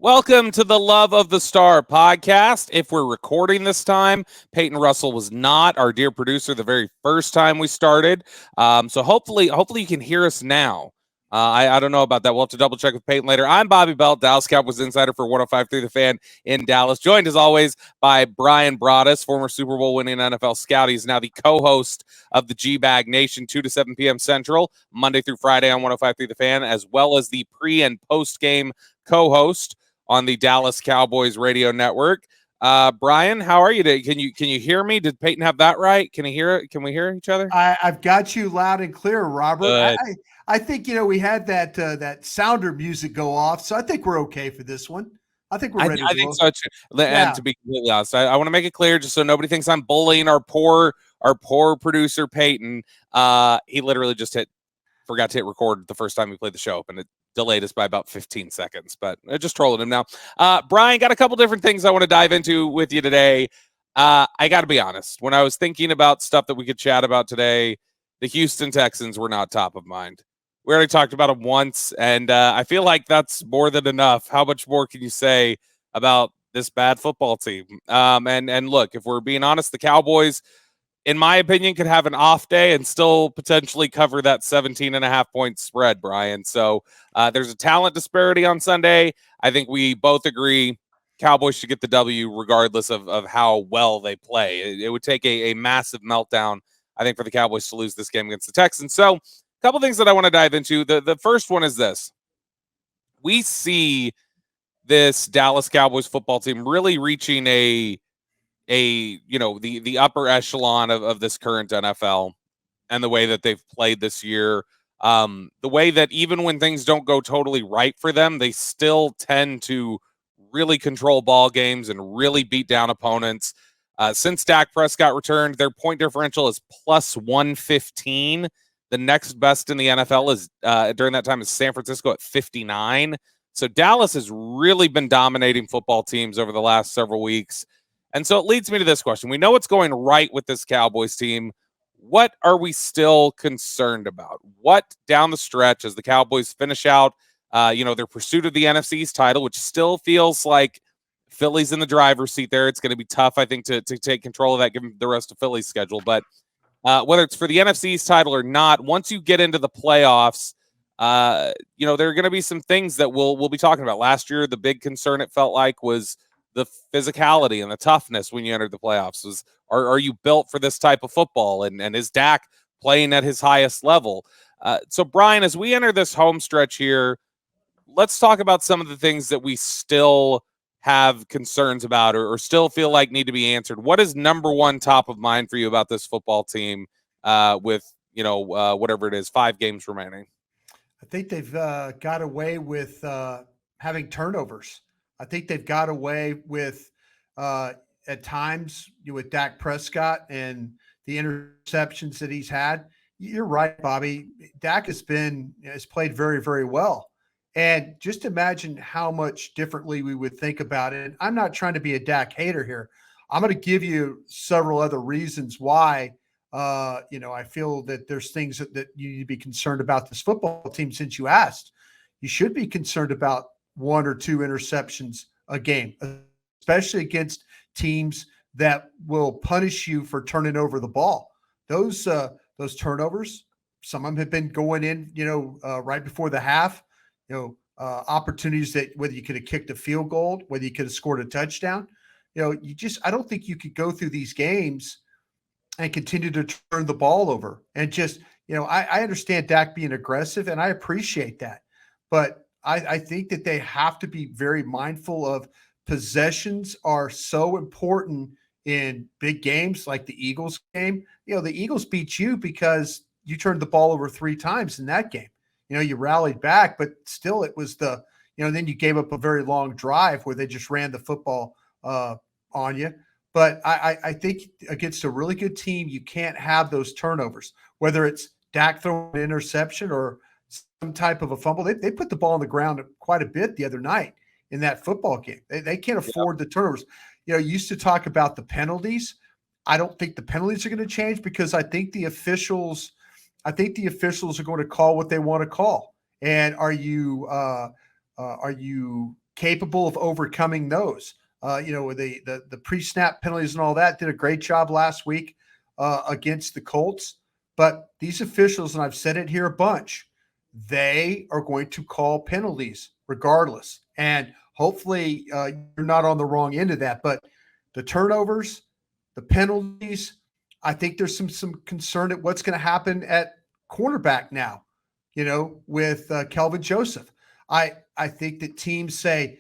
Welcome to the Love of the Star podcast. If we're recording this time, Peyton Russell was not our dear producer the very first time we started. So hopefully you can hear us now. I don't know about that. We'll have to double check with Peyton later. I'm Bobby Belt, Dallas Cowboys insider for 105.3 The Fan in Dallas. Joined as always by Brian Broaddus, former Super Bowl winning NFL scout. He's now the co-host of the G-Bag Nation, 2 to 7 p.m. Central, Monday through Friday on 105.3 The Fan, as well as the pre and post game co-host on the Dallas Cowboys radio network. Brian, how are you today? Can you hear me? Did Peyton have that right? Can you hear it? Can we hear each other? I've got you loud and clear, Robert. Good. I think we had that sounder music go off, so I think we're okay for this one. I think we're ready. I think so too. And to be completely honest, I want to make it clear, just so nobody thinks I'm bullying our poor producer Peyton. He literally just forgot to hit record the first time we played the show, and it delayed us by about 15 seconds, but just trolling him now. Brian, got a couple different things I want to dive into with you today. I got to be honest. When I was thinking about stuff that we could chat about today, the Houston Texans were not top of mind. We already talked about them once, and I feel like that's more than enough. How much more can you say about this bad football team? And look, if we're being honest, the Cowboys, in my opinion, could have an off day and still potentially cover that 17.5-point spread, Brian. So there's a talent disparity on Sunday. I think we both agree Cowboys should get the W regardless of how well they play. It would take a massive meltdown, I think, for the Cowboys to lose this game against the Texans. So a couple things that I want to dive into. The first one is this. We see this Dallas Cowboys football team really reaching the upper echelon of this current NFL and the way that they've played this year. The way that even when things don't go totally right for them, they still tend to really control ball games and really beat down opponents. Since Dak Prescott returned, their point differential is plus 115. The next best in the NFL is during that time is San Francisco at 59. So Dallas has really been dominating football teams over the last several weeks. And so it leads me to this question. We know what's going right with this Cowboys team. What are we still concerned about? What down the stretch as the Cowboys finish out, their pursuit of the NFC's title, which still feels like Philly's in the driver's seat there. It's going to be tough, I think, to take control of that given the rest of Philly's schedule. But whether it's for the NFC's title or not, once you get into the playoffs, there are going to be some things that we'll be talking about. Last year, the big concern it felt like was the physicality and the toughness when you entered the playoffs. Are you built for this type of football? And is Dak playing at his highest level? So, Brian, as we enter this home stretch here, let's talk about some of the things that we still have concerns about or still feel like need to be answered. What is number one top of mind for you about this football team with, whatever it is, 5 games remaining? I think they've got away with having turnovers. I think they've got away with at times with Dak Prescott and the interceptions that he's had. You're right, Bobby. Dak has played very, very well. And just imagine how much differently we would think about it. And I'm not trying to be a Dak hater here. I'm going to give you several other reasons why I feel that there's things that you need to be concerned about this football team. Since you asked, you should be concerned about 1 or 2 interceptions a game, especially against teams that will punish you for turning over the ball. Those turnovers, some of them have been going in, right before the half. Opportunities that whether you could have kicked a field goal, whether you could have scored a touchdown. I don't think you could go through these games and continue to turn the ball over. And just, I understand Dak being aggressive, and I appreciate that. But I think that they have to be very mindful of possessions are so important in big games like the Eagles game. The Eagles beat you because you turned the ball over 3 times in that game. You rallied back, but still it was then you gave up a very long drive where they just ran the football on you. But I think against a really good team, you can't have those turnovers, whether it's Dak throwing an interception or some type of a fumble. They put the ball on the ground quite a bit the other night in that football game. They can't afford the turnovers. You used to talk about the penalties. I don't think the penalties are going to change because I think the officials are going to call what they want to call. And are you capable of overcoming those. The pre-snap penalties and all that, did a great job last week against the Colts. But these officials, and I've said it here a bunch, they are going to call penalties regardless. And hopefully you're not on the wrong end of that. But the turnovers, the penalties, I think there's some concern at what's going to happen at cornerback now, with Kelvin Joseph. I think that teams say,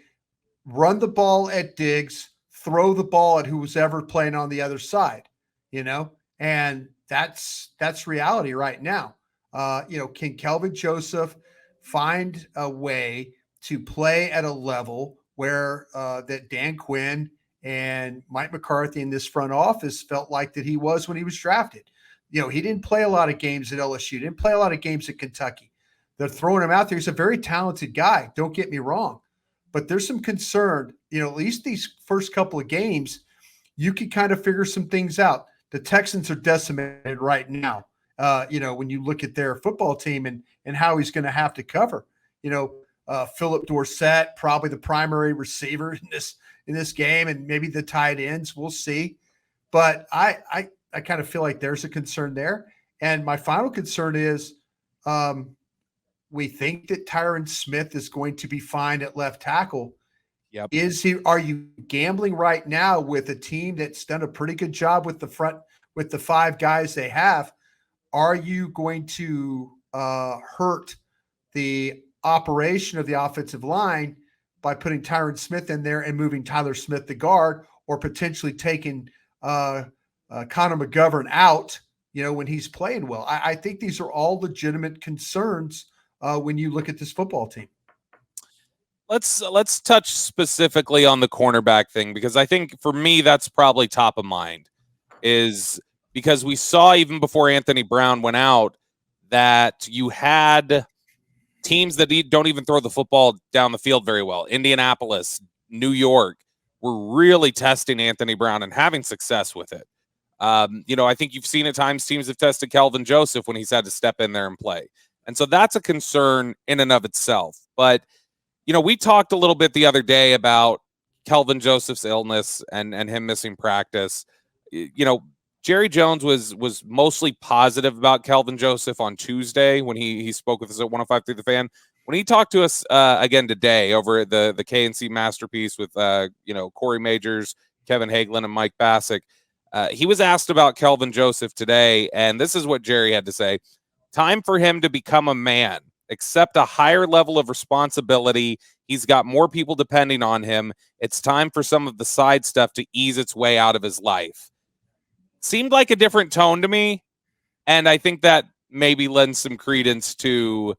run the ball at Diggs, throw the ball at who's ever playing on the other side, and that's reality right now. Can Kelvin Joseph find a way to play at a level where that Dan Quinn and Mike McCarthy in this front office felt like that he was when he was drafted? He didn't play a lot of games at LSU, didn't play a lot of games at Kentucky. They're throwing him out there. He's a very talented guy. Don't get me wrong. But there's some concern, at least these first couple of games, you can kind of figure some things out. The Texans are decimated right now. When you look at their football team and how he's going to have to cover, Philip Dorsett, probably the primary receiver in this game, and maybe the tight ends. We'll see. But I kind of feel like there's a concern there. And my final concern is we think that Tyron Smith is going to be fine at left tackle. Yep. Are you gambling right now with a team that's done a pretty good job with the front, with the five guys they have? Are you going to hurt the operation of the offensive line by putting Tyron Smith in there and moving Tyler Smith the guard, or potentially taking Connor McGovern out, when he's playing well? I think these are all legitimate concerns when you look at this football team. Let's touch specifically on the cornerback thing, because I think for me that's probably top of mind, is because we saw even before Anthony Brown went out that you had teams that don't even throw the football down the field very well. Indianapolis, New York were really testing Anthony Brown and having success with it. I think you've seen at times teams have tested Kelvin Joseph when he's had to step in there and play. And so that's a concern in and of itself. But, we talked a little bit the other day about Kelvin Joseph's illness and him missing practice. Jerry Jones was mostly positive about Kelvin Joseph on Tuesday when he spoke with us at 105 through the Fan. When he talked to us again today over at the KNC Masterpiece with Corey Majors, Kevin Hagelin, and Mike Bassick, he was asked about Kelvin Joseph today, and this is what Jerry had to say. Time for him to become a man, accept a higher level of responsibility. He's got more people depending on him. It's time for some of the side stuff to ease its way out of his life. Seemed like a different tone to me, and I think that maybe lends some credence to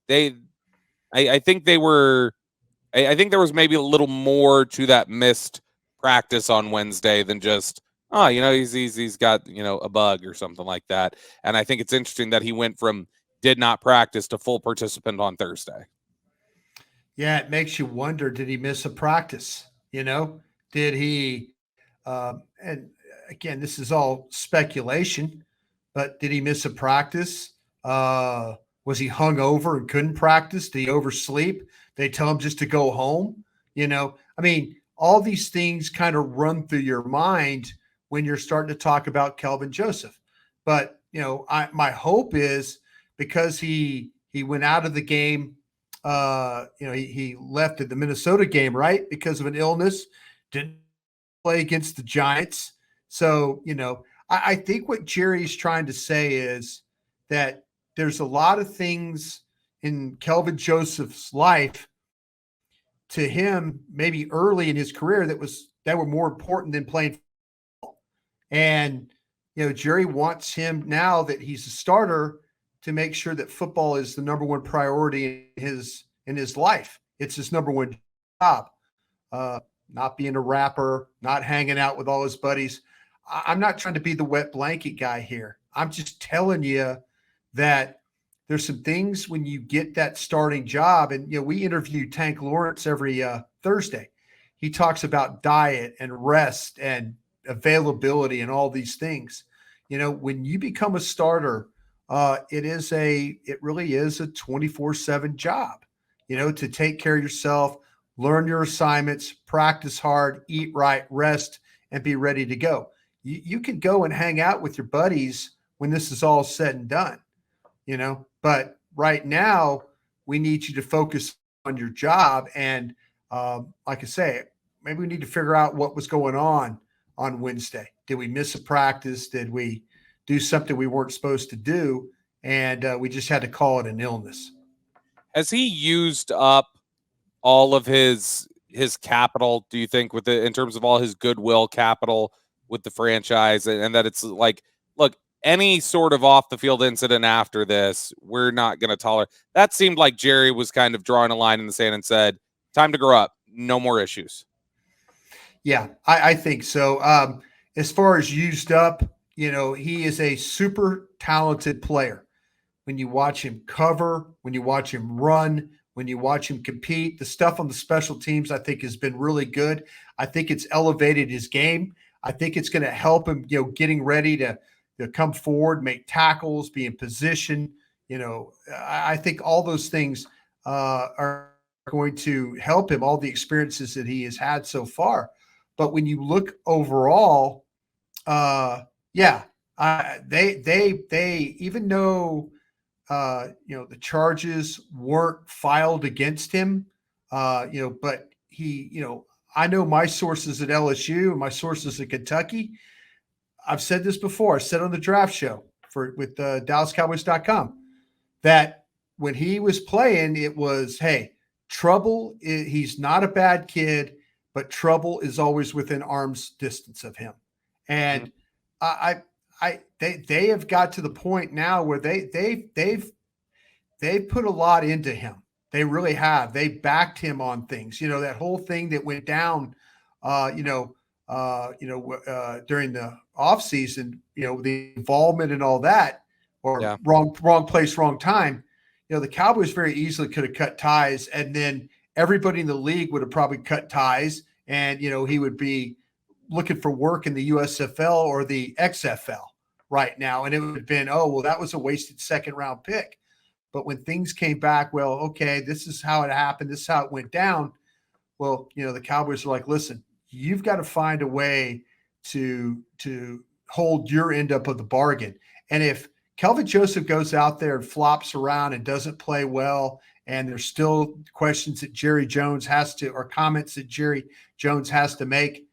I think there was maybe a little more to that missed practice on Wednesday than just, he's got, a bug or something like that. And I think it's interesting that he went from did not practice to full participant on Thursday. Yeah, it makes you wonder, did he miss a practice? Did he, and again, this is all speculation, but did he miss a practice? Was he hung over and couldn't practice? Did he oversleep? They tell him just to go home? All these things kind of run through your mind when you're starting to talk about Kelvin Joseph. But, my hope is, because he went out of the game, he left at the Minnesota game, right? Because of an illness, didn't play against the Giants. So, I think what Jerry's trying to say is that there's a lot of things in Kelvin Joseph's life, to him, maybe early in his career, that were more important than playing football. And, Jerry wants him, now that he's a starter, to make sure that football is the number one priority in his life. It's his number one job. Not being a rapper, not hanging out with all his buddies. I'm not trying to be the wet blanket guy here. I'm just telling you that there's some things when you get that starting job, and we interview Tank Lawrence every Thursday. He talks about diet and rest and availability and all these things. When you become a starter, it really is a 24/7 job, to take care of yourself, learn your assignments, practice hard, eat right, rest, and be ready to go. You can go and hang out with your buddies when this is all said and done, but right now we need you to focus on your job. And like I say, maybe we need to figure out what was going on Wednesday. Did we miss a practice? Did we do something we weren't supposed to do? And we just had to call it an illness. Has he used up all of his capital, do you think, with in terms of all his goodwill capital with the franchise, and that it's like, look, any sort of off the field incident after this, we're not going to tolerate? That seemed like Jerry was kind of drawing a line in the sand and said, time to grow up, no more issues. Yeah, I think so. As far as used up, he is a super talented player. When you watch him cover, when you watch him run, when you watch him compete, the stuff on the special teams, I think, has been really good. I think it's elevated his game. I think it's going to help him, getting ready to come forward, make tackles, be in position. I think all those things are going to help him, all the experiences that he has had so far. But when you look overall, yeah, they even though the charges weren't filed against him, but he, I know my sources at LSU and my sources at Kentucky. I've said this before. I said on the draft show with DallasCowboys.com that when he was playing, it was, hey, trouble. He's not a bad kid, but trouble is always within arm's distance of him. And they have got to the point now where they've put a lot into him. They really have. They backed him on things. That whole thing that went down, during the offseason, the involvement and all that, or wrong place, wrong time. The Cowboys very easily could have cut ties, and then everybody in the league would have probably cut ties, and he would be looking for work in the USFL or the XFL right now, and it would have been, oh well, that was a wasted second round pick. But when things came back, well, okay, this is how it happened. This is how it went down. Well, the Cowboys are like, listen, you've got to find a way to hold your end up of the bargain. And if Kelvin Joseph goes out there and flops around and doesn't play well, and there's still questions that Jerry Jones has to, or comments that Jerry Jones has to make,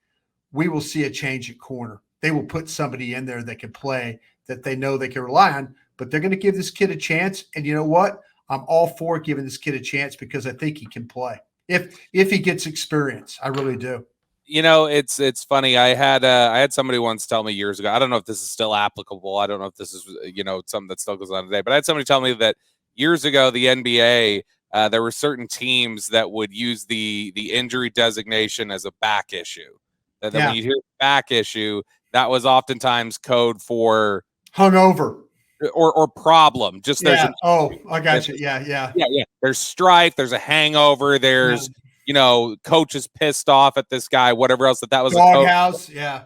we will see a change at corner. They will put somebody in there that can play, that they know they can rely on, but they're going to give this kid a chance. And you know what? I'm all for giving this kid a chance because I think he can play if he gets experience. I really do. It's funny. I had somebody once tell me years ago. I don't know if this is still applicable. I don't know if this is something that still goes on today. But I had somebody tell me that years ago, the NBA, there were certain teams that would use the injury designation as a back issue. That when you hear back issue, that was oftentimes code for hungover or problem. Just there's I got you. Yeah. There's strife. There's a hangover. There's coach is pissed off at this guy. Whatever else that was doghouse. Yeah.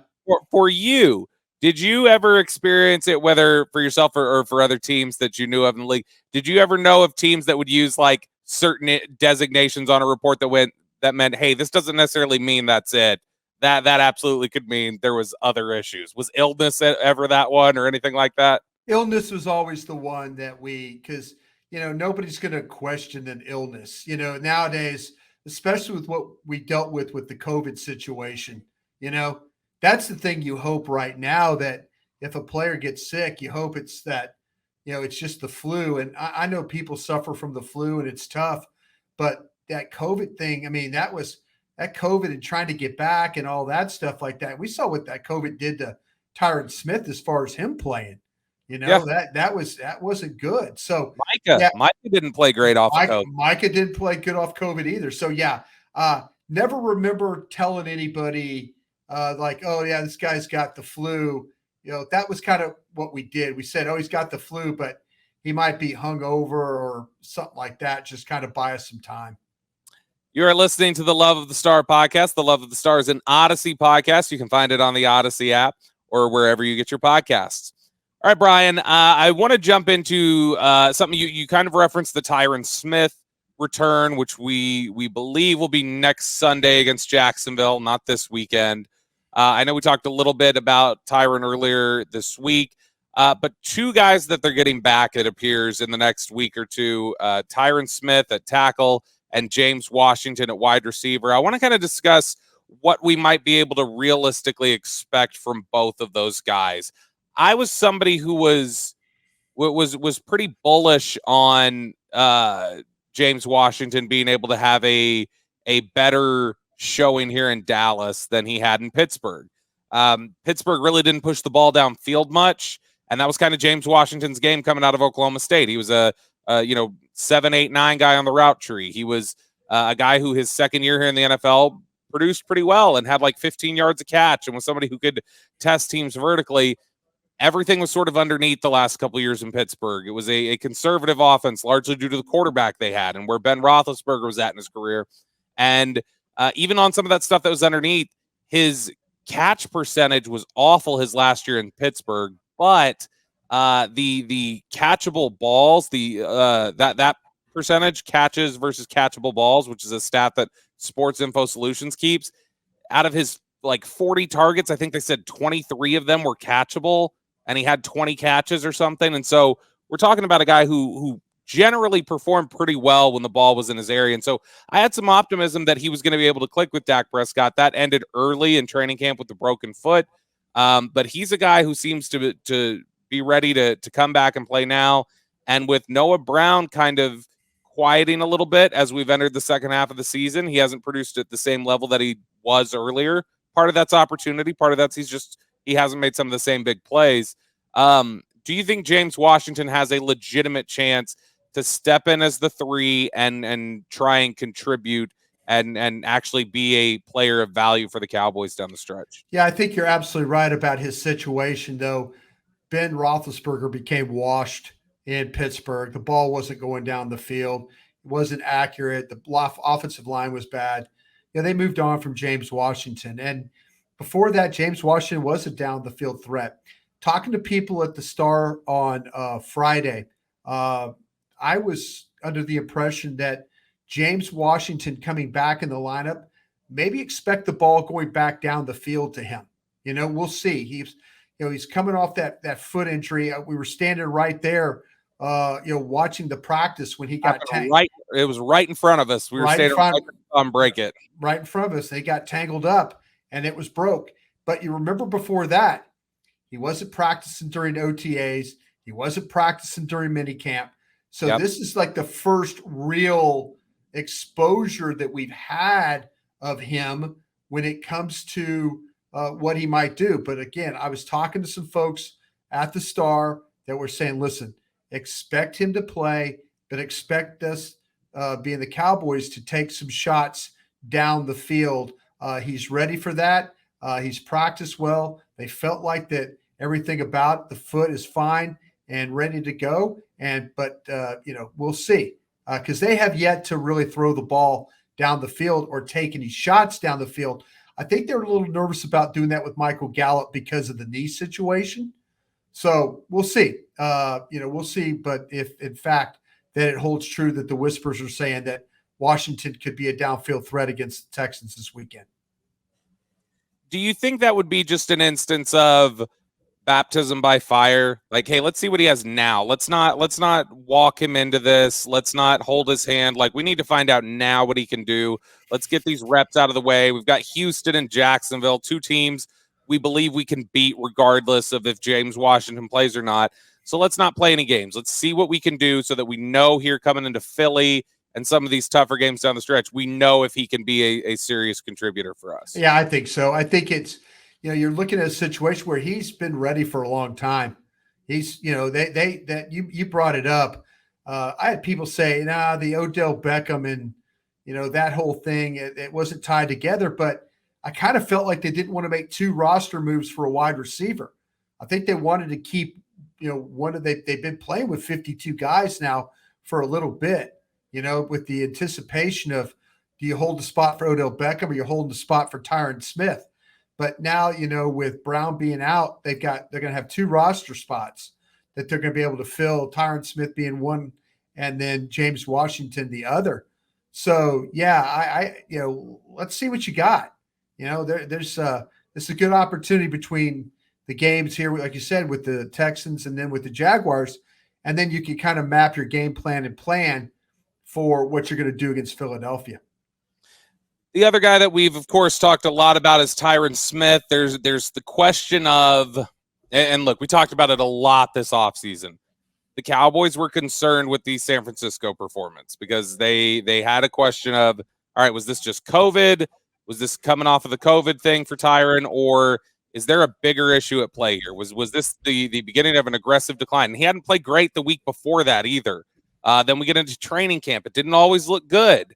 For you, did you ever experience it, whether for yourself or for other teams that you knew of in the league? Did you ever know of teams that would use like certain designations on a report that meant, hey, this doesn't necessarily mean that's it? That absolutely could mean there was other issues. Was illness ever that one or anything like that? Illness was always the one that because nobody's going to question an illness. Nowadays, especially with what we dealt with the COVID situation, that's the thing you hope right now, that if a player gets sick, you hope it's that, it's just the flu. And I know people suffer from the flu and it's tough, but that COVID thing, I mean, that COVID and trying to get back and all that stuff like that. We saw what that COVID did to Tyron Smith as far as him playing. That wasn't good. So Micah didn't play great off of COVID. Micah didn't play good off COVID either. So never remember telling anybody like, oh yeah, this guy's got the flu. That was kind of what we did. We said, oh, he's got the flu, but he might be hungover or something like that. Just kind of buy us some time. You are listening to the Love of the Star podcast. The Love of the Star is an Odyssey podcast. You can find it on the Odyssey app or wherever you get your podcasts. All right, Brian, I want to jump into something you kind of referenced, the Tyron Smith return, which we believe will be next Sunday against Jacksonville, not this weekend. I know we talked a little bit about Tyron earlier this week, but two guys that they're getting back, it appears, in the next week or two, Tyron Smith at tackle and James Washington at wide receiver. I want to kind of discuss what we might be able to realistically expect from both of those guys. I was somebody who was pretty bullish on James Washington being able to have a better showing here in Dallas than he had in Pittsburgh. Pittsburgh really didn't push the ball downfield much, and that was kind of James Washington's game coming out of Oklahoma State. He was a 7, 8, 9 guy on the route tree. He was a guy who his second year here in the NFL produced pretty well and had like 15 yards a catch and was somebody who could test teams vertically. Everything was sort of underneath the last couple of years in Pittsburgh. It was a conservative offense, largely due to the quarterback they had and where Ben Roethlisberger was at in his career. And even on some of that stuff that was underneath, his catch percentage was awful his last year in Pittsburgh. But the catchable balls, that percentage, catches versus catchable balls, which is a stat that Sports Info Solutions keeps, out of his like 40 targets, I think they said 23 of them were catchable, and he had 20 catches or something. And so we're talking about a guy who generally performed pretty well when the ball was in his area. And so I had some optimism that he was going to be able to click with Dak Prescott. That ended early in training camp with the broken foot. But he's a guy who seems to be ready to come back and play now. And with Noah Brown kind of quieting a little bit as we've entered the second half of the season, he hasn't produced at the same level that he was earlier. Part of that's opportunity. Part of that's he hasn't made some of the same big plays. Do you think James Washington has a legitimate chance to step in as the 3 and try and contribute and actually be a player of value for the Cowboys down the stretch? Yeah, I think you're absolutely right about his situation, though. Ben Roethlisberger became washed in Pittsburgh. The ball wasn't going down the field. It wasn't accurate. The offensive line was bad. They moved on from James Washington. And before that, James Washington was a down the field threat. Talking to people at the Star on Friday, I was under the impression that James Washington coming back in the lineup, maybe expect the ball going back down the field to him. We'll see. He's coming off that foot injury. We were standing right there, watching the practice when he got tanked. Right, it was right in front of us. We were standing right on break it. Right in front of us. They got tangled up and it was broke. But you remember before that, he wasn't practicing during OTAs. He wasn't practicing during minicamp. So This is like the first real exposure that we've had of him when it comes to what he might do. But again, I was talking to some folks at the Star that were saying, listen, expect him to play, but expect us, being the Cowboys, to take some shots down the field. He's ready for that. He's practiced well. They felt like that everything about the foot is fine and ready to go. But we'll see, because they have yet to really throw the ball down the field or take any shots down the field. I think they're a little nervous about doing that with Michael Gallup because of the knee situation. So we'll see. We'll see. But if, in fact, that it holds true that the whispers are saying that Washington could be a downfield threat against the Texans this weekend. Do you think that would be just an instance of baptism by fire? Like, hey, let's see what he has now. Let's not walk him into this. Let's not hold his hand. Like, we need to find out now what he can do. Let's get these reps out of the way. We've got Houston and Jacksonville, two teams we believe we can beat regardless of if James Washington plays or not. So let's not play any games. Let's see what we can do so that we know here coming into Philly and some of these tougher games down the stretch, we know if he can be a serious contributor for us. Yeah, I think so. I think it's, you're looking at a situation where he's been ready for a long time. He's, you brought it up. I had people say, the Odell Beckham and, that whole thing, it wasn't tied together, but I kind of felt like they didn't want to make two roster moves for a wide receiver. I think they wanted to keep, they've been playing with 52 guys now for a little bit, with the anticipation of, do you hold the spot for Odell Beckham or you're holding the spot for Tyron Smith? But now, with Brown being out, they're going to have two roster spots that they're going to be able to fill, Tyron Smith being one and then James Washington the other. So yeah, let's see what you got. There's this is a good opportunity between the games here, like you said, with the Texans and then with the Jaguars, and then you can kind of map your game plan and plan for what you're going to do against Philadelphia. The other guy that we've, of course, talked a lot about is Tyron Smith. There's the question of, and look, we talked about it a lot this offseason. The Cowboys were concerned with the San Francisco performance because they had a question of, all right, was this just COVID? Was this coming off of the COVID thing for Tyron, or is there a bigger issue at play here? Was this the beginning of an aggressive decline? And he hadn't played great the week before that either. Then we get into training camp. It didn't always look good.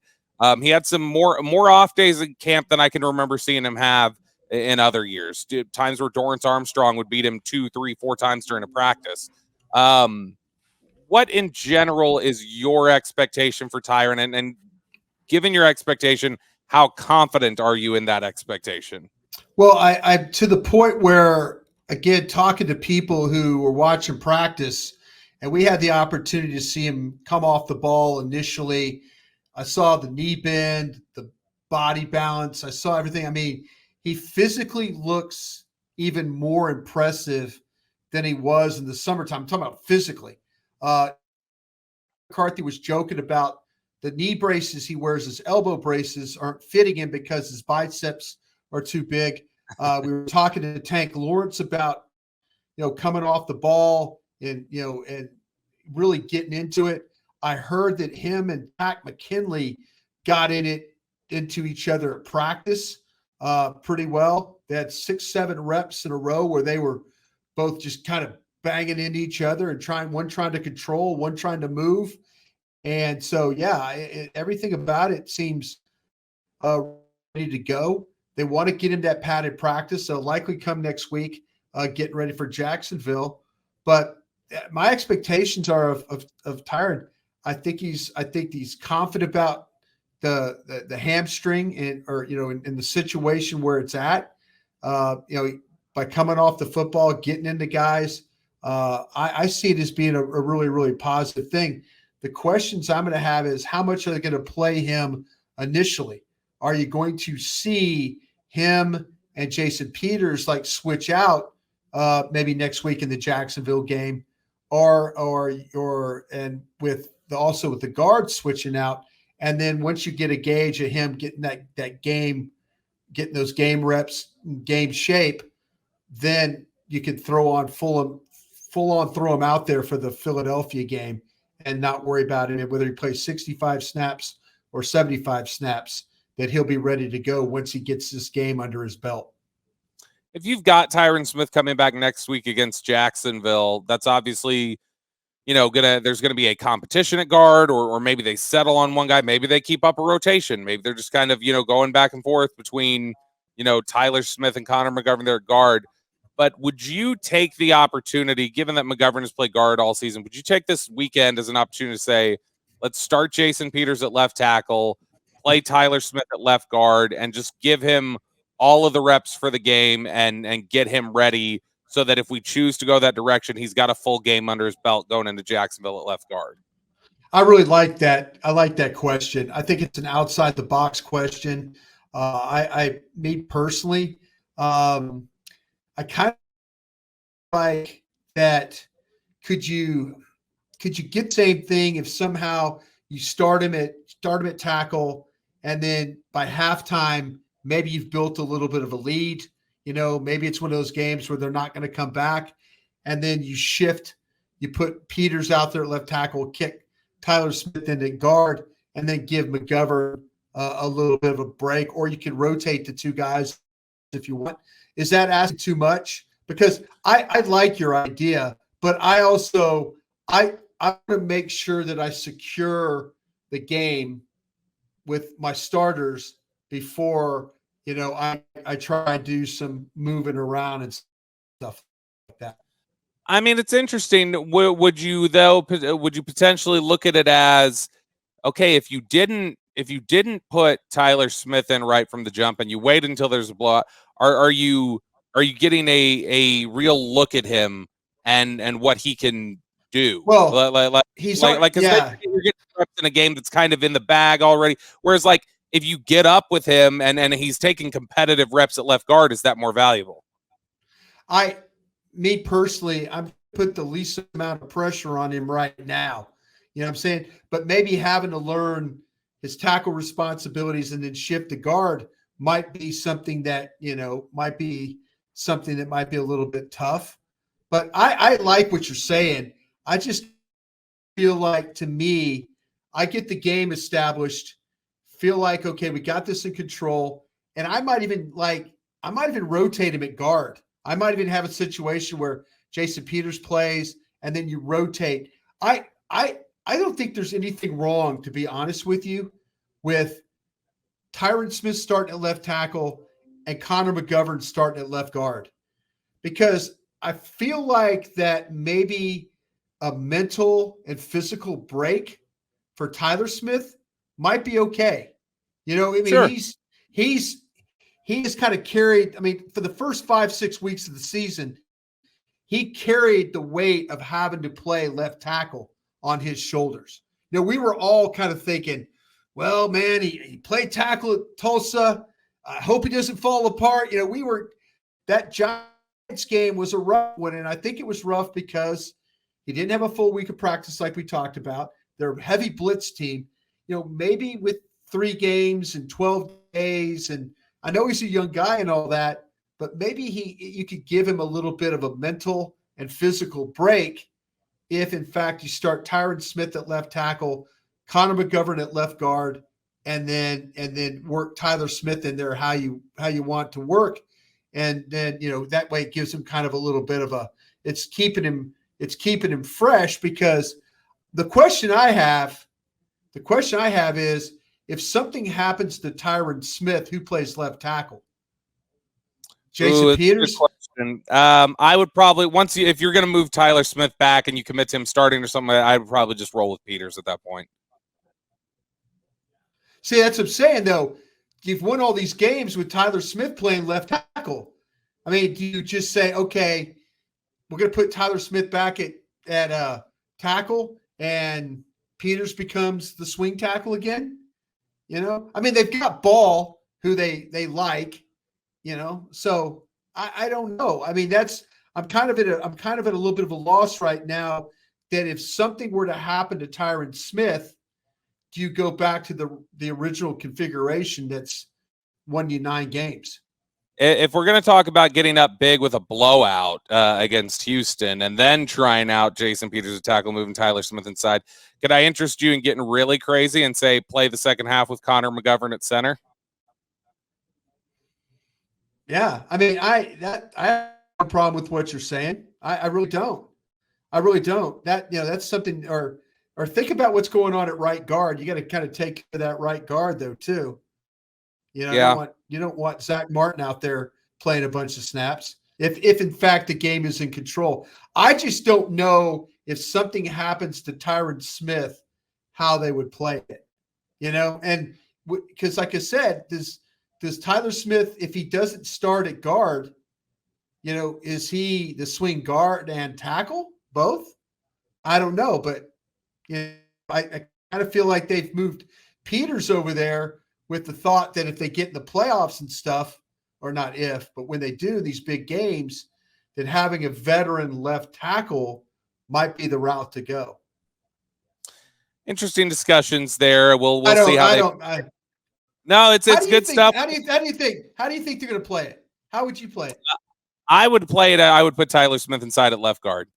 He had some more off days in camp than I can remember seeing him have in other years. Times where Dorrance Armstrong would beat him 2, 3, 4 times during a practice. What in general is your expectation for Tyron? And given your expectation, how confident are you in that expectation? Well, I to the point where, again, talking to people who were watching practice, and we had the opportunity to see him come off the ball initially. I saw the knee bend, the body balance. I saw everything. I mean, he physically looks even more impressive than he was in the summertime. I'm talking about physically. McCarthy was joking about the knee braces he wears, his elbow braces aren't fitting him because his biceps are too big. We were talking to Tank Lawrence about, coming off the ball and really getting into it. I heard that him and Pat McKinley got into each other at practice pretty well. They had 6-7 reps in a row where they were both just kind of banging into each other and one trying to control, one trying to move. And so, yeah, everything about it seems ready to go. They want to get him that padded practice. They'll likely come next week, getting ready for Jacksonville. But my expectations are of Tyron. I think he's confident about the hamstring in the situation where it's at. By coming off the football, getting into guys, I see it as being a really, really positive thing. The questions I'm going to have is how much are they going to play him initially? Are you going to see him and Jason Peters switch out maybe next week in the Jacksonville game, or with the guard switching out, and then once you get a gauge of him getting getting those game reps, game shape, then you could throw on full on throw him out there for the Philadelphia game and not worry about it, whether he plays 65 snaps or 75 snaps, that he'll be ready to go once he gets this game under his belt. If you've got Tyron Smith coming back next week against Jacksonville, that's obviously, there's gonna be a competition at guard, or maybe they settle on one guy, maybe they keep up a rotation, maybe they're just kind of, going back and forth between, Tyler Smith and Connor McGovern there at guard. But would you take the opportunity, given that McGovern has played guard all season, would you take this weekend as an opportunity to say, let's start Jason Peters at left tackle, play Tyler Smith at left guard, and just give him all of the reps for the game and get him ready so that if we choose to go that direction, he's got a full game under his belt going into Jacksonville at left guard? I really like that. I like that question. I think it's an outside the box question. Me personally, I kind of like that. Could you get the same thing if somehow you start him at tackle, and then by halftime maybe you've built a little bit of a lead. Maybe it's one of those games where they're not going to come back, and then you shift. You put Peters out there at left tackle, kick Tyler Smith into guard, and then give McGovern a little bit of a break, or you can rotate the two guys if you want. Is that asking too much? Because I like your idea, but I also I want to make sure that I secure the game with my starters before I try to do some moving around and stuff like that. I mean, it's interesting. Would you potentially look at it as, okay, if you didn't put Tyler Smith in right from the jump and you wait until there's a blowout, are you getting a real look at him and what he can do. Well, Like, he's because yeah. you're getting reps in a game that's kind of in the bag already. Whereas, like, if you get up with him and he's taking competitive reps at left guard, is that more valuable? Me personally, I'm put the least amount of pressure on him right now. You know what I'm saying? But maybe having to learn his tackle responsibilities and then shift to guard might be something that, might be something that might be a little bit tough. But I like what you're saying. I just feel like, to me, I get the game established, feel like, okay, we got this in control. And I might even rotate him at guard. I might even have a situation where Jason Peters plays and then you rotate. I I I don't think there's anything wrong, to be honest with you, with Tyron Smith starting at left tackle and Connor McGovern starting at left guard, because I feel like that maybe a mental and physical break for Tyler Smith might be okay. I mean, Sure. he has kind of carried, I mean, for the first 5-6 weeks of the season, he carried the weight of having to play left tackle on his shoulders. We were all kind of thinking, well, man, he played tackle at Tulsa. I hope he doesn't fall apart. That Giants game was a rough one, and I think it was rough because he didn't have a full week of practice like we talked about. They're a heavy blitz team. Maybe with 3 games and 12 days, and I know he's a young guy and all that, but maybe you could give him a little bit of a mental and physical break if, in fact, you start Tyron Smith at left tackle, Connor McGovern at left guard, and then work Tyler Smith in there how you want to work, and then that way it gives him kind of a little bit of it's keeping him fresh. Because the question I have is, if something happens to Tyron Smith, who plays left tackle? Jason Ooh, it's a good Peters? question. I would probably, if you're going to move Tyler Smith back and you commit to him starting or something, I would probably just roll with Peters at that point. See, that's what I'm saying, though. You've won all these games with Tyler Smith playing left tackle. I mean, do you just say, okay, we're going to put Tyler Smith back at tackle and Peters becomes the swing tackle again? I mean, they've got Ball, who they like, so I don't know. I mean, I'm kind of at a little bit of a loss right now, that if something were to happen to Tyron Smith, do you go back to the original configuration that's won you 9 games? If we're going to talk about getting up big with a blowout against Houston and then trying out Jason Peters to tackle, moving Tyler Smith inside, could I interest you in getting really crazy and say play the second half with Connor McGovern at center? Yeah, I mean, I have no problem with what you're saying. I really don't. I really don't. That's something. Or think about what's going on at right guard. You got to kind of take care of that right guard, though, too. Yeah. You don't want Zach Martin out there playing a bunch of snaps if in fact the game is in control. I just don't know if something happens to Tyron Smith, how they would play it. And because, like I said, does Tyler Smith, if he doesn't start at guard, is he the swing guard and tackle both? I don't know, but I kind of feel like they've moved Peters over there with the thought that if they get in the playoffs and stuff, or not if, but when they do these big games, that having a veteran left tackle might be the route to go. Interesting discussions there. We'll see how No, it's good stuff. How do you think they're going to play it? How would you play it? I would play it. I would put Tyler Smith inside at left guard.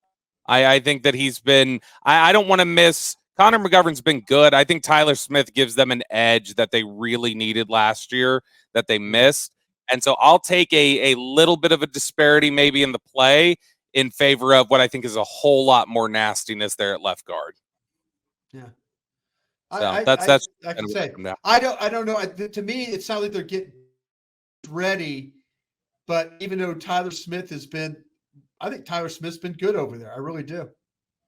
I think that he's been. I don't want to miss. Connor McGovern's been good. I think Tyler Smith gives them an edge that they really needed last year that they missed. And so I'll take a little bit of a disparity maybe in the play in favor of what I think is a whole lot more nastiness there at left guard. Yeah. So that's I can say. I don't know. To me, it sounds like they're getting ready. But even though Tyler Smith I think Tyler Smith's been good over there. I really do.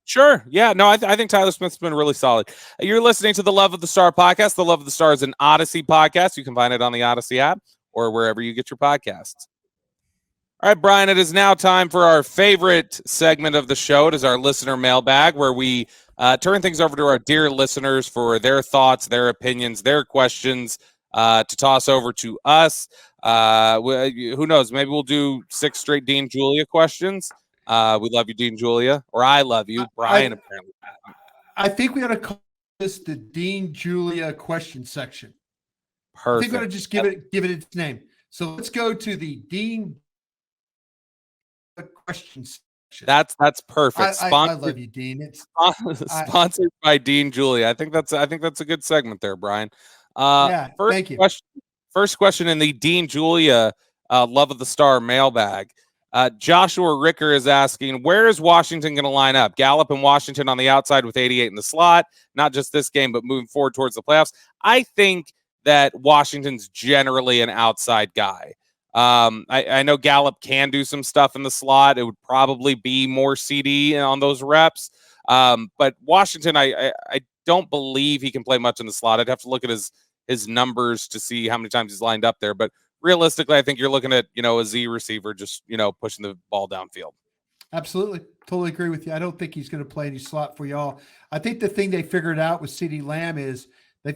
Sure. Yeah. No, I think Tyler Smith's been really solid. You're listening to the Love of the Star podcast. The Love of the Star is an Odyssey podcast. You can find it on the Odyssey app or wherever you get your podcasts. All right, Brian, it is now time for our favorite segment of the show. It is our listener mailbag, where we turn things over to our dear listeners for their thoughts, their opinions, their questions to toss over to us. Who knows? Maybe we'll do 6 straight Dean Julia questions. We love you, Dean Julia, or I love you, Brian. I Apparently, I think we ought to call this the Dean Julia question section. I think we ought to perfect. just give it its name. So let's go to the Dean question section. That's perfect. I Sponsored love you, Dean. It's I sponsored by Dean Julia. I think that's a good segment there, Brian. yeah. First Thank you. question. First question in the Dean Julia Love of the Star mailbag. Joshua Ricker is asking, where is Washington going to line up? Gallup and Washington on the outside with 88 in the slot, not just this game, but moving forward towards the playoffs. I think that Washington's generally an outside guy. I know Gallup can do some stuff in the slot. It would probably be more CD on those reps. But Washington, I don't believe he can play much in the slot. I'd have to look at his numbers to see how many times he's lined up there. But realistically, I think you're looking at a Z receiver just pushing the ball downfield. Absolutely. Totally agree with you. I don't think he's going to play any slot for y'all. I think the thing they figured out with CD Lamb is they've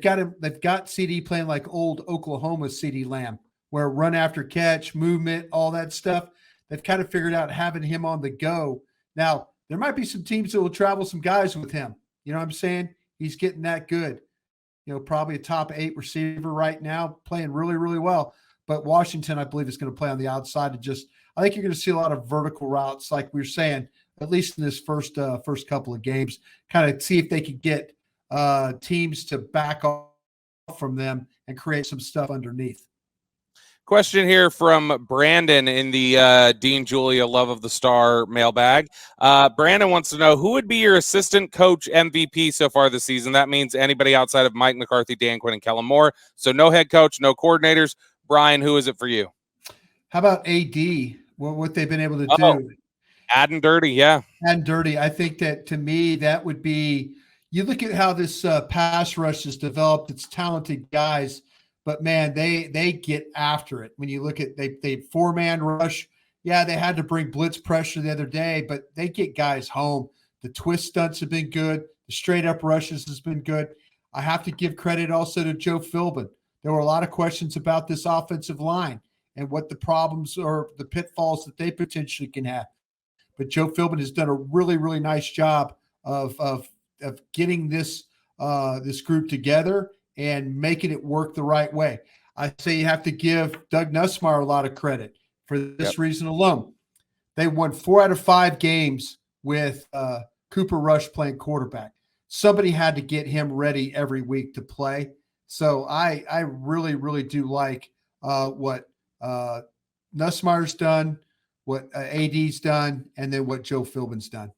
got CD playing like old Oklahoma CD Lamb, where run after catch, movement, all that stuff. They've kind of figured out having him on the go. Now, there might be some teams that will travel some guys with him. You know what I'm saying? He's getting that good. Probably a top 8 receiver right now, playing really, really well. But Washington, I believe, is going to play on the outside to I think you're going to see a lot of vertical routes, like we were saying, at least in this first couple of games, kind of see if they could get teams to back off from them and create some stuff underneath. Question here from Brandon in the Dean Julia Love of the Star mailbag. Brandon wants to know, who would be your assistant coach MVP so far this season? That means anybody outside of Mike McCarthy, Dan Quinn, and Kellen Moore. So no head coach, no coordinators. Brian, who is it for you? How about AD? What they've been able to do? Adding dirty, yeah. And dirty. I think that, to me, that would be, you look at how this pass rush has developed. It's talented guys, but man, they get after it. When you look at they 4-man rush, yeah, they had to bring blitz pressure the other day, but they get guys home. The twist stunts have been good. The straight up rushes has been good. I have to give credit also to Joe Philbin. There were a lot of questions about this offensive line and what the problems or the pitfalls that they potentially can have. But Joe Philbin has done a really, really nice job of getting this group together and making it work the right way. I say you have to give Doug Nussmeier a lot of credit for this reason alone. They won 4 out of 5 games with Cooper Rush playing quarterback. Somebody had to get him ready every week to play. So I really, really do like what Nussmeier's done, what AD's done, and then what Joe Philbin's done.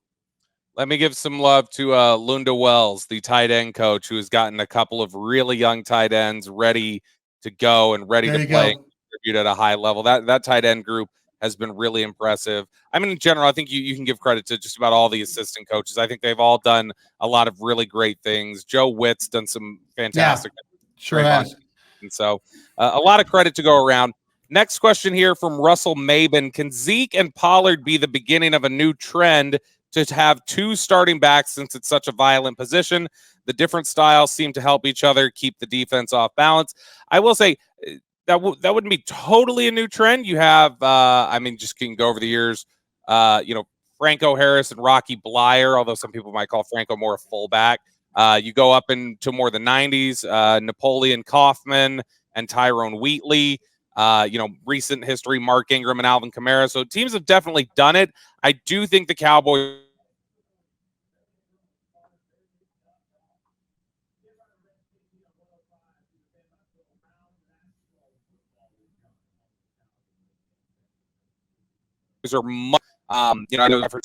Let me give some love to Lunda Wells, the tight end coach, who has gotten a couple of really young tight ends ready to go and ready to play and contribute at a high level. That tight end group has been really impressive. I mean, in general, I think you can give credit to just about all the assistant coaches. I think they've all done a lot of really great things. Joe Witt's done some fantastic. Sure has. And so a lot of credit to go around. Next question here from Russell Maben. Can Zeke and Pollard be the beginning of a new trend to have 2 starting backs since it's such a violent position? The different styles seem to help each other keep the defense off balance. I will say that wouldn't be totally a new trend. You have, just can go over the years, Franco Harris and Rocky Blyer, although some people might call Franco more a fullback. You go up into more the 90s, Napoleon Kaufman and Tyrone Wheatley. Recent history, Mark Ingram and Alvin Kamara. So teams have definitely done it. I do think the Cowboys are much, I know I've heard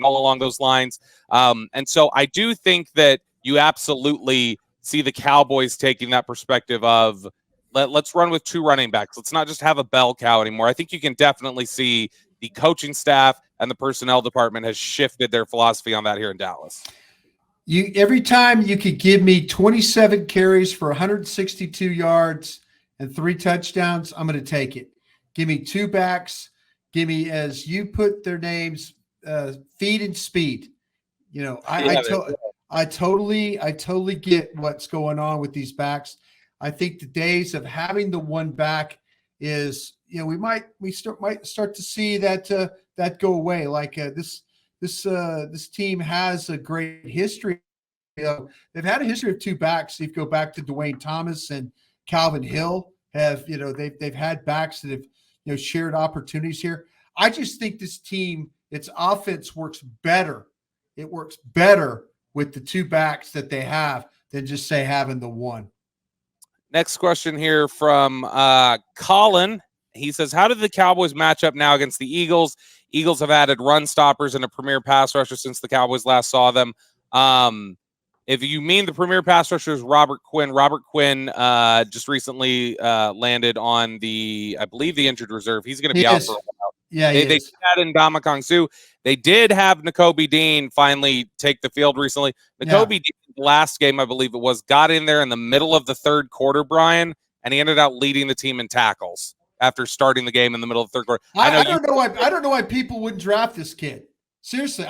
all along those lines. And so I do think that you absolutely see the Cowboys taking that perspective of let's run with 2 running backs. Let's not just have a bell cow anymore. I think you can definitely see the coaching staff and the personnel department has shifted their philosophy on that here in Dallas. Every time you could give me 27 carries for 162 yards and 3 touchdowns, I'm going to take it. Give me two backs. Give me, as you put their names, feed and speed. You know, I totally get what's going on with these backs. I think the days of having the one back is, you know, might start to see that that go away. Like this team has a great history. You know, they've had a history of two backs. If you go back to Dwayne Thomas and Calvin Hill, have, you know, they've had backs that have, you know, shared opportunities here. I just think this team, its offense works better. It works better with the two backs that they have than just say having the one. Next question here from Colin. He says, how did the Cowboys match up now against the Eagles? Eagles have added run stoppers and a premier pass rusher since the Cowboys last saw them. If you mean the premier pass rusher is Robert Quinn just recently landed on I believe the injured reserve. He's going to be out for a while. Yeah, they had in Ndamukong Suh. They did have Nakobe Dean finally take the field recently. Nakobe Dean, last game, I believe it was, got in there in the middle of the third quarter, Brian, and he ended up leading the team in tackles after starting the game in the middle of the third quarter. I don't know why people wouldn't draft this kid. Seriously,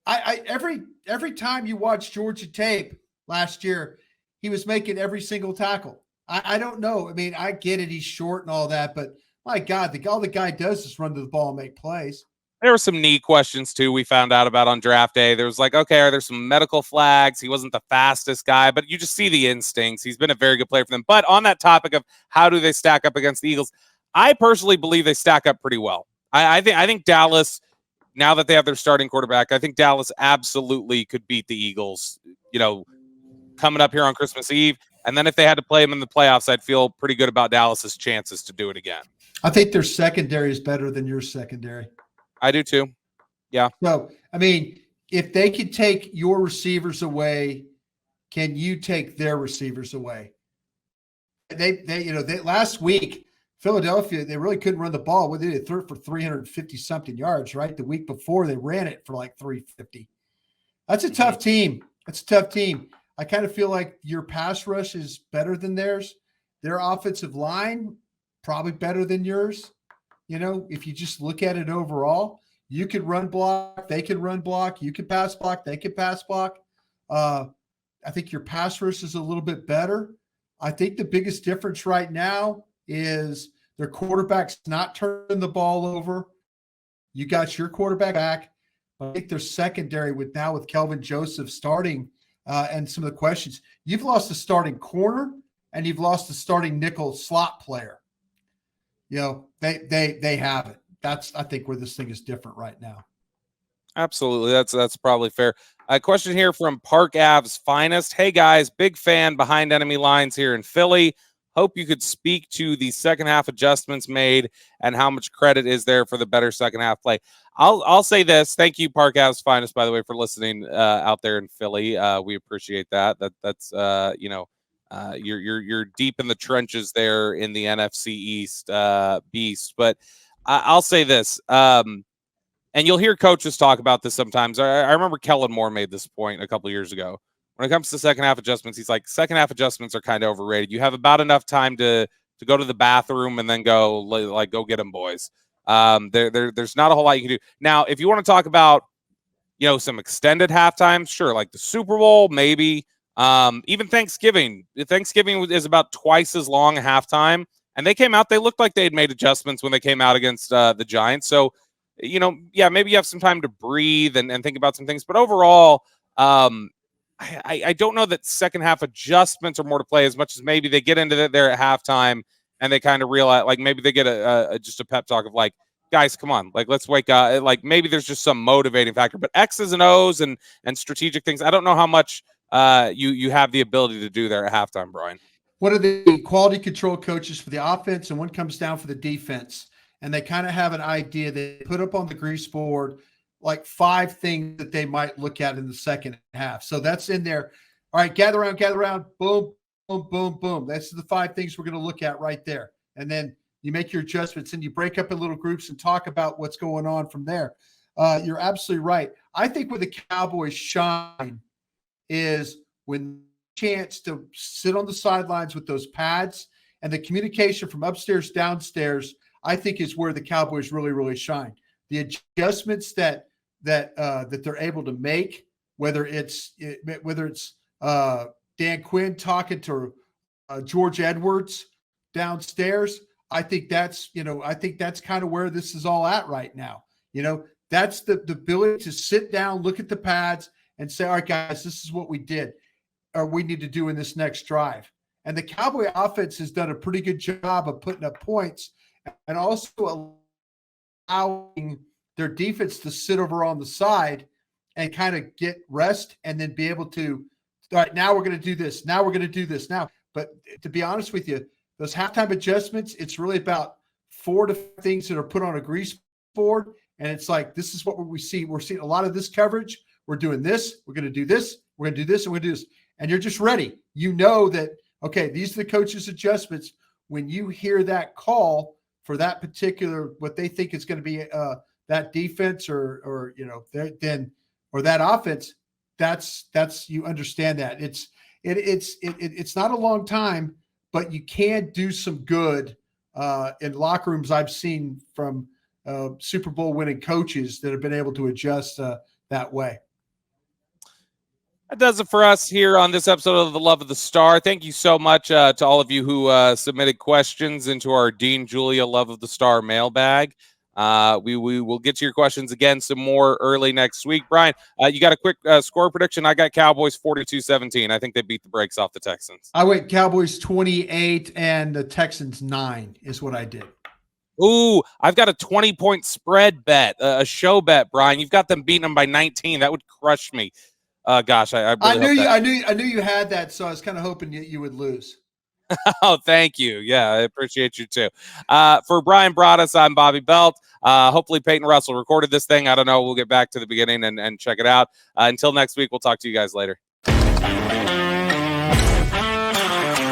every time you watch Georgia tape last year, he was making every single tackle. I don't know. I mean, I get it. He's short and all that, but my God, all the guy does is run to the ball and make plays. There were some knee questions, too, we found out about on draft day. There was like, okay, are there some medical flags? He wasn't the fastest guy, but you just see the instincts. He's been a very good player for them. But on that topic of how do they stack up against the Eagles, I personally believe they stack up pretty well. I think Dallas, now that they have their starting quarterback, I think Dallas absolutely could beat the Eagles, you know, coming up here on Christmas Eve. And then if they had to play them in the playoffs, I'd feel pretty good about Dallas's chances to do it again. I think their secondary is better than your secondary. I do too. Yeah. So, I mean, if they could take your receivers away, can you take their receivers away? They last week, Philadelphia, they really couldn't run the ball. Well, they did throw it for 350 something yards, right? The week before they ran it for like 350. That's a tough team. That's a tough team. I kind of feel like your pass rush is better than theirs. Their offensive line, probably better than yours. You know, if you just look at it overall, you could run block, they could run block, you could pass block, they could pass block. I think your pass rush is a little bit better. I think the biggest difference right now is their quarterback's not turning the ball over. You got your quarterback back. I think their secondary with Kelvin Joseph starting and some of the questions, you've lost the starting corner and you've lost the starting nickel slot player. You know, they have it. That's, I think, where this thing is different right now. Absolutely. That's probably fair. A question here from Park Ave's Finest. Hey guys, big fan behind enemy lines here in Philly. Hope you could speak to the second half adjustments made and how much credit is there for the better second half play. I'll say this. Thank you, Park Ave's Finest, by the way, for listening out there in Philly. We appreciate that. That's you're deep in the trenches there in the NFC East beast. But I'll say this. And you'll hear coaches talk about this sometimes. I remember Kellen Moore made this point a couple years ago. When it comes to second half adjustments, he's like, second half adjustments are kind of overrated. You have about enough time to go to the bathroom and then go get them, boys. There's not a whole lot you can do. Now, if you want to talk about, you know, some extended halftime, sure, like the Super Bowl, maybe. Even Thanksgiving. Thanksgiving is about twice as long a halftime. And they came out, they looked like they had made adjustments when they came out against the Giants. So, you know, yeah, maybe you have some time to breathe and think about some things. But overall, I don't know that second half adjustments are more to play as much as maybe they get into there at halftime and they kind of realize, like, maybe they get just a pep talk of like, guys, come on, like, let's wake up. Like, maybe there's just some motivating factor. But X's and O's and strategic things, I don't know how much you have the ability to do there at halftime, Brian. One of the quality control coaches for the offense and one comes down for the defense. And they kind of have an idea. They put up on the grease board like 5 things that they might look at in the second half. So that's in there. All right, gather around, boom, boom, boom, boom. That's the 5 things we're going to look at right there. And then you make your adjustments and you break up in little groups and talk about what's going on from there. You're absolutely right. I think where the Cowboys shine is when chance to sit on the sidelines with those pads and the communication from upstairs, downstairs. I think is where the Cowboys really, really shine. The adjustments that they're able to make, whether it's Dan Quinn talking to George Edwards downstairs. I think that's kind of where this is all at right now. That's the ability to sit down, look at the pads, and say, all right, guys, this is what we did, or we need to do in this next drive. And the Cowboy offense has done a pretty good job of putting up points and also allowing their defense to sit over on the side and kind of get rest and then be able to, all right, now we're going to do this. Now we're going to do this now. But to be honest with you, those halftime adjustments, it's really about 4 to 5 things that are put on a grease board. And it's like, this is what we see. We're seeing a lot of this coverage. We're doing this. We're going to do this. We're going to do this. And we're going to do this. And you're just ready. You know that, okay, these are the coach's adjustments. When you hear that call for that particular, what they think is going to be that defense or that offense, that's you understand that. It's not a long time, but you can do some good in locker rooms. I've seen from Super Bowl winning coaches that have been able to adjust that way. That does it for us here on this episode of The Love of the Star. Thank you so much to all of you who submitted questions into our Dean Julia Love of the Star mailbag. We will get to your questions again some more early next week. Brian, you got a quick score prediction? I got Cowboys 42-17. I think they beat the brakes off the Texans. I went Cowboys 28 and the Texans 9 is what I did. Ooh, I've got a 20-point spread bet, a show bet, Brian. You've got them beating them by 19. That would crush me. Gosh, I knew you had that, so I was kind of hoping you would lose. Oh, thank you. Yeah, I appreciate you too. For Brian Broaddus, I'm Bobby Belt. Hopefully Peyton Russell recorded this thing. I don't know. We'll get back to the beginning and check it out. Until next week, we'll talk to you guys later.